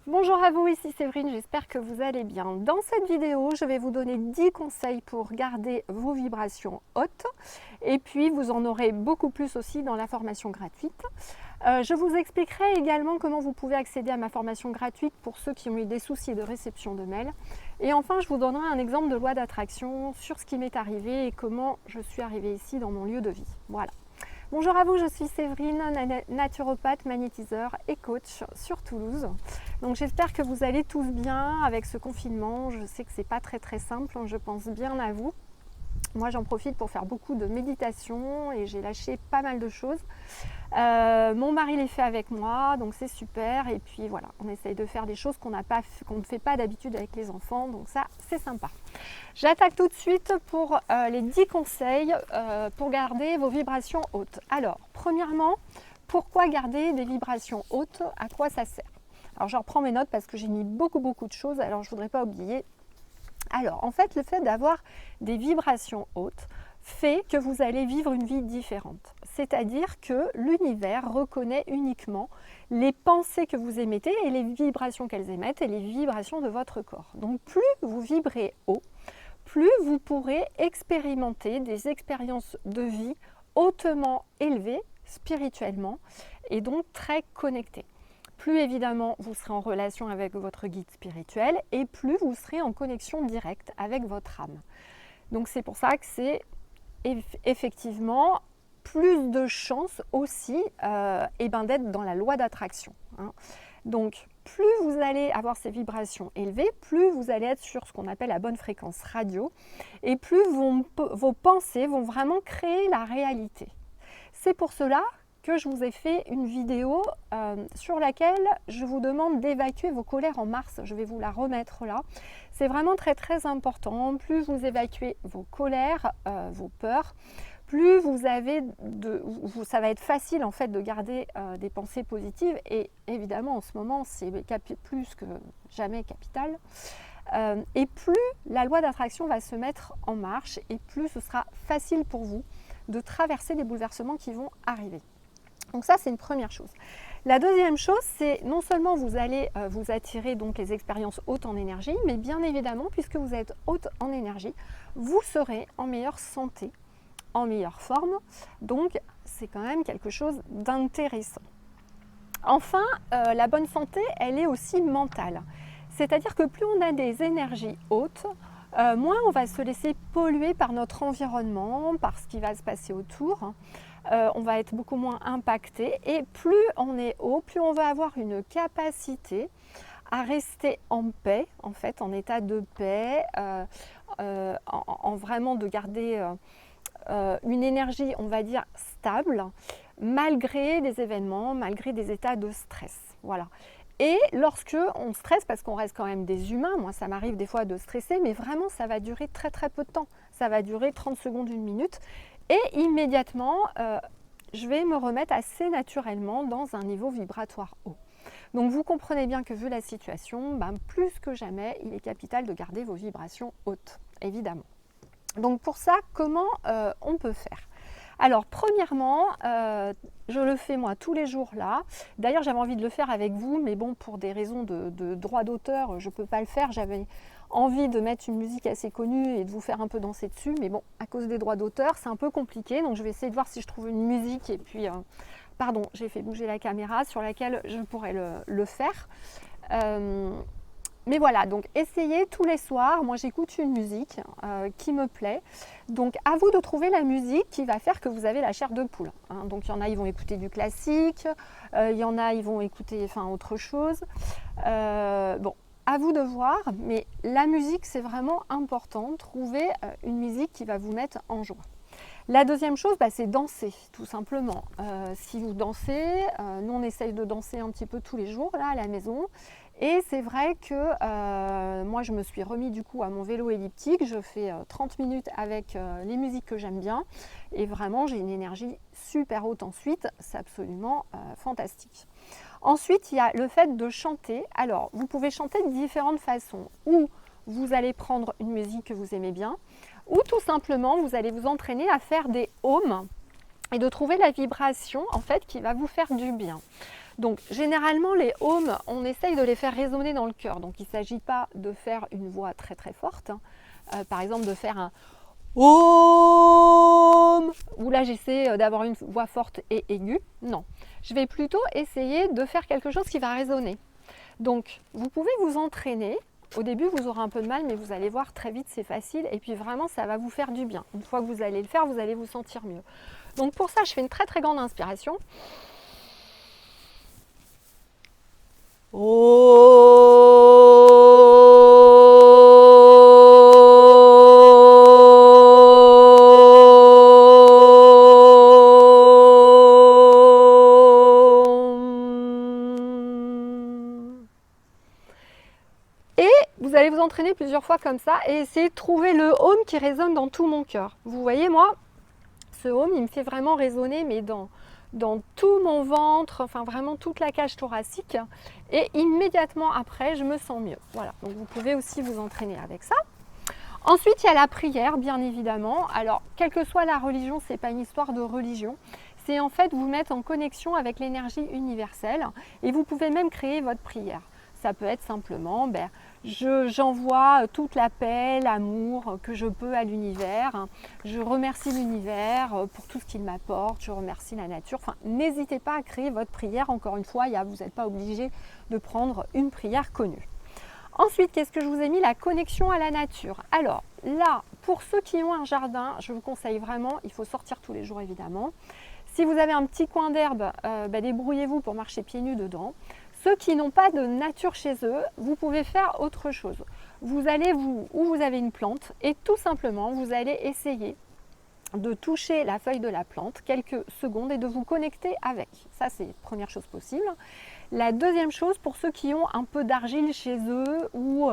Bonjour à vous, ici Séverine, j'espère que vous allez bien. Dans cette vidéo, je vais vous donner 10 conseils pour garder vos vibrations hautes et puis vous en aurez beaucoup plus aussi dans la formation gratuite. Je vous expliquerai également comment vous pouvez accéder à ma formation gratuite pour ceux qui ont eu des soucis de réception de mails. Et enfin, je vous donnerai un exemple de loi d'attraction sur ce qui m'est arrivé et comment je suis arrivée ici dans mon lieu de vie. Voilà. Bonjour à vous, je suis Séverine, naturopathe, magnétiseur et coach sur Toulouse. Donc j'espère que vous allez tous bien avec ce confinement. Je sais que c'est pas très simple, je pense bien à vous. Moi j'en profite pour faire beaucoup de méditation et j'ai lâché pas mal de choses. Mon mari les fait avec moi, donc c'est super. Et puis voilà, on essaye de faire des choses qu'on ne fait pas d'habitude avec les enfants, donc ça c'est sympa. J'attaque tout de suite pour les 10 conseils pour garder vos vibrations hautes. Alors, premièrement, pourquoi garder des vibrations hautes? À quoi ça sert? Alors, je reprends mes notes parce que j'ai mis beaucoup de choses, alors je ne voudrais pas oublier. Alors, en fait, le fait d'avoir des vibrations hautes fait que vous allez vivre une vie différente. C'est-à-dire que l'univers reconnaît uniquement les pensées que vous émettez et les vibrations qu'elles émettent et les vibrations de votre corps. Donc, plus vous vibrez haut, plus vous pourrez expérimenter des expériences de vie hautement élevées spirituellement et donc très connectées. Plus évidemment vous serez en relation avec votre guide spirituel et plus vous serez en connexion directe avec votre âme. Donc c'est pour ça que c'est effectivement plus de chances aussi d'être dans la loi d'attraction. Donc plus vous allez avoir ces vibrations élevées, plus vous allez être sur ce qu'on appelle la bonne fréquence radio et plus vos pensées vont vraiment créer la réalité. C'est pour cela que je vous ai fait une vidéo sur laquelle je vous demande d'évacuer vos colères en mars. Je vais vous la remettre là. C'est vraiment très important. Plus vous évacuez vos colères, vos peurs, plus vous avez ça va être facile en fait de garder des pensées positives et évidemment en ce moment c'est plus que jamais capital. Et plus la loi d'attraction va se mettre en marche et plus ce sera facile pour vous de traverser les bouleversements qui vont arriver. Donc ça c'est une première chose. La deuxième chose, c'est non seulement vous allez vous attirer donc les expériences hautes en énergie, mais bien évidemment puisque vous êtes haute en énergie, vous serez en meilleure santé, en meilleure forme, donc c'est quand même quelque chose d'intéressant. Enfin, la bonne santé, elle est aussi mentale. C'est-à-dire que plus on a des énergies hautes, moins on va se laisser polluer par notre environnement, par ce qui va se passer autour. On va être beaucoup moins impacté et plus on est haut, plus on va avoir une capacité à rester en paix, en fait, en état de paix, en vraiment de garder une énergie, on va dire, stable, malgré des événements, malgré des états de stress. Voilà. Et lorsque on stresse, parce qu'on reste quand même des humains, moi ça m'arrive des fois de stresser, mais vraiment ça va durer très peu de temps. Ça va durer 30 secondes, 1 minute. Et immédiatement, je vais me remettre assez naturellement dans un niveau vibratoire haut. Donc vous comprenez bien que vu la situation, plus que jamais, il est capital de garder vos vibrations hautes, évidemment. Donc pour ça, comment on peut faire? Alors premièrement, je le fais moi tous les jours là. D'ailleurs j'avais envie de le faire avec vous, mais bon pour des raisons de droit d'auteur, je ne peux pas le faire. J'avais envie de mettre une musique assez connue et de vous faire un peu danser dessus, mais bon à cause des droits d'auteur c'est un peu compliqué. Donc je vais essayer de voir si je trouve une musique et puis, pardon j'ai fait bouger la caméra sur laquelle je pourrais le faire. Mais voilà, donc essayez tous les soirs, moi j'écoute une musique qui me plaît, donc à vous de trouver la musique qui va faire que vous avez la chair de poule. Donc il y en a, ils vont écouter du classique, il y en a, ils vont écouter autre chose. Bon, à vous de voir, mais la musique c'est vraiment important, trouver une musique qui va vous mettre en joie. La deuxième chose, c'est danser, tout simplement. Si vous dansez, nous on essaye de danser un petit peu tous les jours là à la maison. Et c'est vrai que moi je me suis remis du coup à mon vélo elliptique, je fais 30 minutes avec les musiques que j'aime bien et vraiment j'ai une énergie super haute ensuite, c'est absolument fantastique. Ensuite il y a le fait de chanter, alors vous pouvez chanter de différentes façons, ou vous allez prendre une musique que vous aimez bien, ou tout simplement vous allez vous entraîner à faire des ohms et de trouver la vibration en fait qui va vous faire du bien. Donc généralement les ohms, on essaye de les faire résonner dans le cœur. Donc il ne s'agit pas de faire une voix très très forte. Par exemple de faire un OM, où là j'essaie d'avoir une voix forte et aiguë. Non, je vais plutôt essayer de faire quelque chose qui va résonner. Donc vous pouvez vous entraîner. Au début vous aurez un peu de mal, mais vous allez voir très vite c'est facile. Et puis vraiment ça va vous faire du bien. Une fois que vous allez le faire, vous allez vous sentir mieux. Donc pour ça je fais une très très grande inspiration. Et vous allez vous entraîner plusieurs fois comme ça et essayer de trouver le home qui résonne dans tout mon cœur. Vous voyez, moi, ce home, il me fait vraiment résonner, mais dans tout mon ventre, enfin vraiment toute la cage thoracique. Et immédiatement après, je me sens mieux. Voilà, donc vous pouvez aussi vous entraîner avec ça. Ensuite, il y a la prière, bien évidemment. Alors, quelle que soit la religion, ce n'est pas une histoire de religion. C'est en fait vous mettre en connexion avec l'énergie universelle et vous pouvez même créer votre prière. Ça peut être simplement, j'envoie toute la paix, l'amour que je peux à l'univers. Je remercie l'univers pour tout ce qu'il m'apporte. Je remercie la nature. Enfin, n'hésitez pas à créer votre prière. Encore une fois, vous n'êtes pas obligé de prendre une prière connue. Ensuite, qu'est-ce que je vous ai mis? La connexion à la nature. Alors là, pour ceux qui ont un jardin, je vous conseille vraiment, il faut sortir tous les jours évidemment. Si vous avez un petit coin d'herbe, débrouillez-vous pour marcher pieds nus dedans. Ceux qui n'ont pas de nature chez eux, vous pouvez faire autre chose. Vous allez où vous avez une plante et tout simplement, vous allez essayer de toucher la feuille de la plante quelques secondes et de vous connecter avec. Ça, c'est la première chose possible. La deuxième chose, pour ceux qui ont un peu d'argile chez eux ou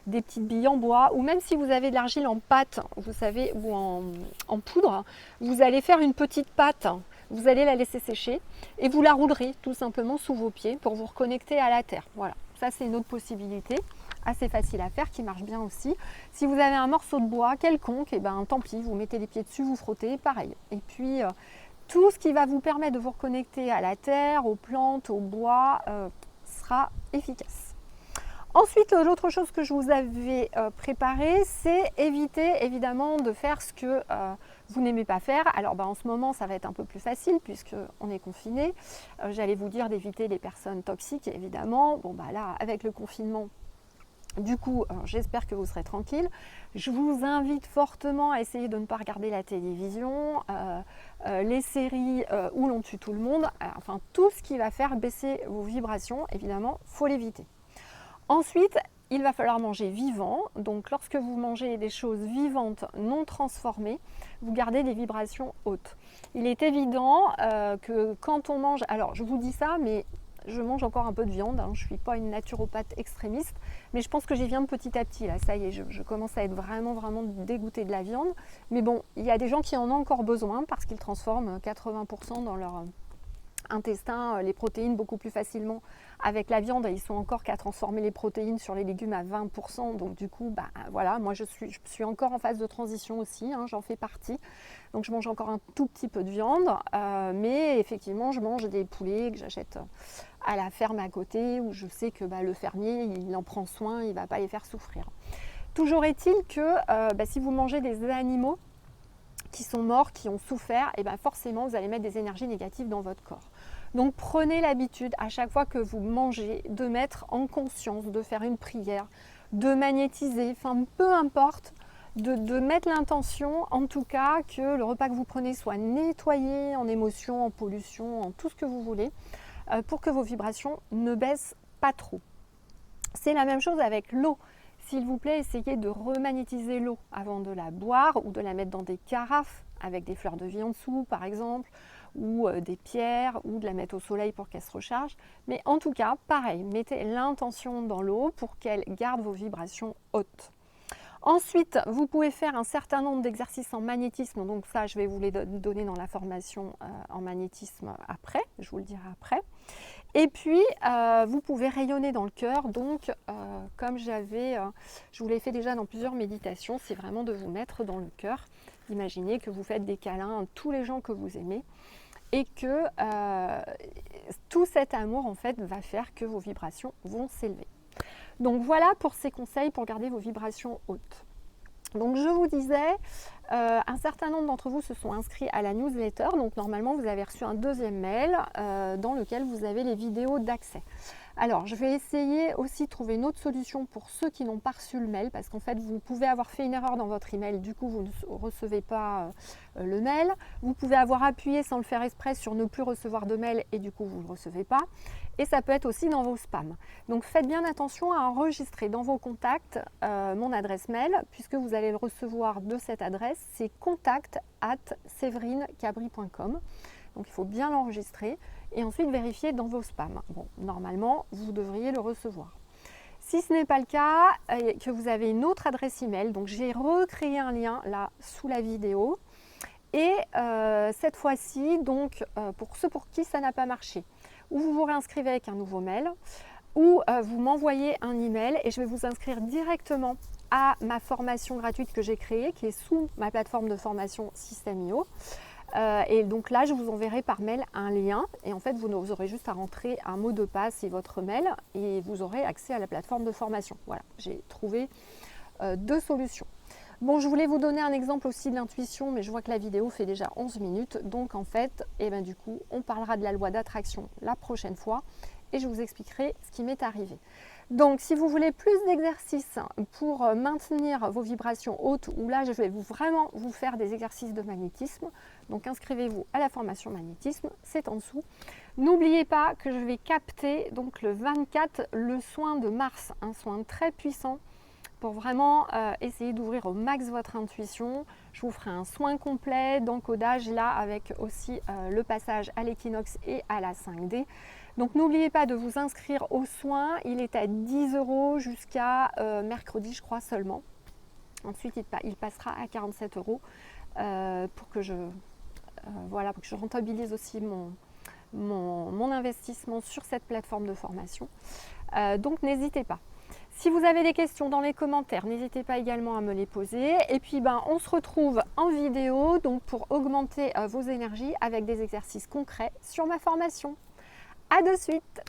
des petites billes en bois, ou même si vous avez de l'argile en pâte, vous savez, ou en poudre, vous allez faire une petite pâte. Vous allez la laisser sécher et vous la roulerez tout simplement sous vos pieds pour vous reconnecter à la terre. Voilà, ça c'est une autre possibilité, assez facile à faire, qui marche bien aussi. Si vous avez un morceau de bois quelconque, tant pis, vous mettez les pieds dessus, vous frottez, pareil. Et puis tout ce qui va vous permettre de vous reconnecter à la terre, aux plantes, au bois, sera efficace. Ensuite, l'autre chose que je vous avais préparé, c'est éviter évidemment de faire ce que vous n'aimez pas faire. Alors en ce moment, ça va être un peu plus facile puisqu'on est confiné. J'allais vous dire d'éviter les personnes toxiques, évidemment. Là, avec le confinement, du coup, j'espère que vous serez tranquille. Je vous invite fortement à essayer de ne pas regarder la télévision, les séries où l'on tue tout le monde. Enfin, tout ce qui va faire baisser vos vibrations, évidemment, il faut l'éviter. Ensuite, il va falloir manger vivant. Donc, lorsque vous mangez des choses vivantes, non transformées, vous gardez des vibrations hautes. Il est évident que quand on mange... Alors, je vous dis ça, mais je mange encore un peu de viande. Je ne suis pas une naturopathe extrémiste, mais je pense que j'y viens petit à petit. Là, ça y est, je commence à être vraiment dégoûtée de la viande. Mais bon, il y a des gens qui en ont encore besoin parce qu'ils transforment 80% dans leur intestin les protéines beaucoup plus facilement avec la viande. Ils sont encore qu'à transformer les protéines sur les légumes à 20%. Donc du coup, voilà, moi je suis encore en phase de transition aussi, j'en fais partie. Donc je mange encore un tout petit peu de viande, mais effectivement je mange des poulets que j'achète à la ferme à côté, où je sais que le fermier, il en prend soin, il ne va pas les faire souffrir. Toujours est-il que si vous mangez des animaux qui sont morts, qui ont souffert, et forcément vous allez mettre des énergies négatives dans votre corps. Donc prenez l'habitude à chaque fois que vous mangez de mettre en conscience, de faire une prière, de magnétiser, enfin peu importe, de mettre l'intention en tout cas que le repas que vous prenez soit nettoyé en émotions, en pollution, en tout ce que vous voulez, pour que vos vibrations ne baissent pas trop. C'est la même chose avec l'eau. S'il vous plaît, essayez de remagnétiser l'eau avant de la boire ou de la mettre dans des carafes avec des fleurs de vie en dessous par exemple, ou des pierres, ou de la mettre au soleil pour qu'elle se recharge. Mais en tout cas, pareil, mettez l'intention dans l'eau pour qu'elle garde vos vibrations hautes. Ensuite, vous pouvez faire un certain nombre d'exercices en magnétisme. Donc ça, je vais vous les donner dans la formation en magnétisme après. Je vous le dirai après. Et puis, vous pouvez rayonner dans le cœur. Donc, comme je vous l'ai fait déjà dans plusieurs méditations, c'est vraiment de vous mettre dans le cœur. Imaginez que vous faites des câlins à tous les gens que vous aimez. et que tout cet amour en fait va faire que vos vibrations vont s'élever. Donc voilà pour ces conseils pour garder vos vibrations hautes. Donc je vous disais, un certain nombre d'entre vous se sont inscrits à la newsletter, donc normalement vous avez reçu un deuxième mail dans lequel vous avez les vidéos d'accès. Alors je vais essayer aussi de trouver une autre solution pour ceux qui n'ont pas reçu le mail, parce qu'en fait vous pouvez avoir fait une erreur dans votre email, du coup vous ne recevez pas le mail. Vous pouvez avoir appuyé sans le faire exprès sur ne plus recevoir de mail et du coup vous ne le recevez pas. Et ça peut être aussi dans vos spams. Donc faites bien attention à enregistrer dans vos contacts mon adresse mail, puisque vous allez le recevoir de cette adresse, c'est contact@severinecabri.com. Donc il faut bien l'enregistrer et ensuite vérifier dans vos spams. Bon, normalement, vous devriez le recevoir. Si ce n'est pas le cas, que vous avez une autre adresse email, donc j'ai recréé un lien là sous la vidéo. Et cette fois-ci, donc pour ceux pour qui ça n'a pas marché, ou vous vous réinscrivez avec un nouveau mail, ou vous m'envoyez un email et je vais vous inscrire directement à ma formation gratuite que j'ai créée, qui est sous ma plateforme de formation System.io. Et donc là, je vous enverrai par mail un lien et en fait, vous aurez juste à rentrer un mot de passe et votre mail et vous aurez accès à la plateforme de formation. Voilà, j'ai trouvé deux solutions. Bon, je voulais vous donner un exemple aussi de l'intuition, mais je vois que la vidéo fait déjà 11 minutes. Donc en fait, du coup, on parlera de la loi d'attraction la prochaine fois et je vous expliquerai ce qui m'est arrivé. Donc si vous voulez plus d'exercices pour maintenir vos vibrations hautes, où là je vais vraiment vous faire des exercices de magnétisme, donc inscrivez-vous à la formation magnétisme, c'est en dessous. N'oubliez pas que je vais capter donc le 24 le soin de Mars, un soin très puissant pour vraiment essayer d'ouvrir au max votre intuition. Je vous ferai un soin complet d'encodage là avec aussi le passage à l'équinoxe et à la 5D. Donc n'oubliez pas de vous inscrire au soin, il est à 10 € jusqu'à mercredi je crois seulement. Ensuite il passera à 47 € pour que je rentabilise aussi mon investissement sur cette plateforme de formation. Donc n'hésitez pas. Si vous avez des questions dans les commentaires, n'hésitez pas également à me les poser. Et puis on se retrouve en vidéo donc pour augmenter vos énergies avec des exercices concrets sur ma formation. À de suite!